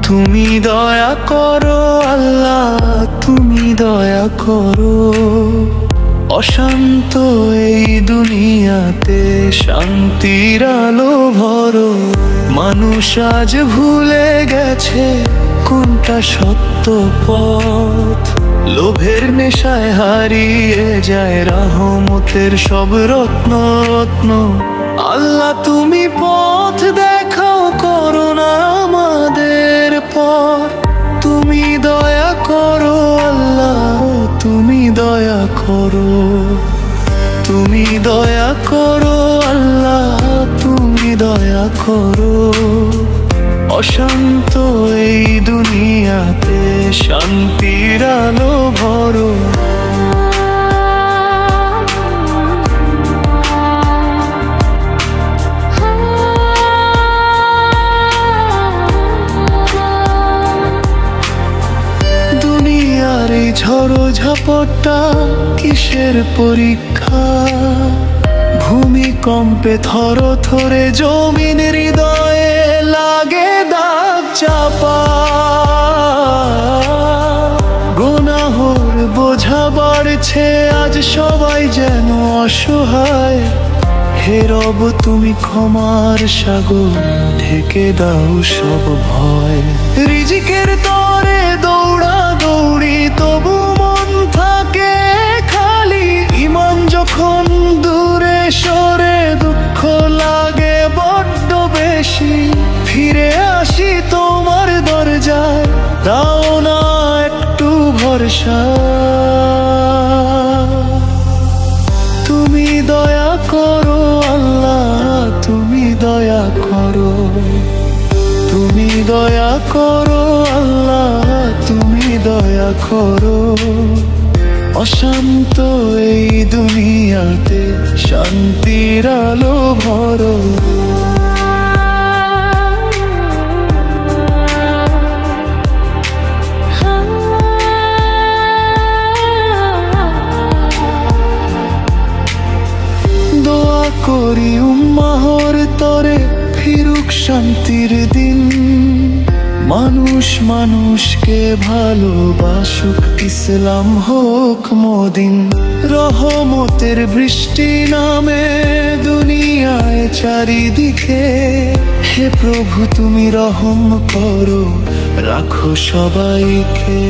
তুমি দয়া করো আল্লাহ, তুমি দয়া করো। অশান্ত এই দুনিয়াতে শান্তির আলো ভরো। মানুষ আজ ভুলে গেছে কোনটা সত্য পথ। লোভের নেশায় হারিয়ে যায় রহমতের সব রত্ন রত্ন। আল্লাহ তুমি পথ দেখাও, করো না আমাদের পর। তুমি দয়া করো আল্লাহ, তুমি দয়া করো। তুমি দয়া করো আল্লাহ, তুমি দয়া করো। অশান্ত এই দুনিয়াতে শান্তির আলো ভরো। দুনিয়ার এই ঝড়ো ঝাপটা কিসের পরীক্ষা? ভূমিকম্পে থর থরে জমিন হৃদয়ে লাগে দাগ চাপা। গুনাহর বোঝা বাড়ছে আজ সবাই যেন অসহায়। হে রব তুমি ক্ষমার সাগর, ঢেকে দাও সব ভয়। রিজিকের তরে দৌড়া দৌড়ি তবু মন থাকে খালি। ইমান যখন দূরে সরে দুঃখ লাগে বড্ড বেশি। ফিরে আসি তোমার দরজায়, দাও না একটু ভরসা। তুমি দয়া করো আল্লাহ, তুমি দয়া করো। তুমি দয়া করো আল্লাহ, তুমি দয়া করো। অশান্ত এই দুনিয়াতে শান্তির আলো ভরো। দোয়া করি উম্মাহর তরে ফিরুক শান্তির দিন। মানুষ মানুষকে ভালোবাসুক, ইসলাম হোক মদিন। রহমতের বৃষ্টি নামে দুনিয়ায় চারিদিকে। হে প্রভু তুমি রহম করো, রাখো সবাইকে।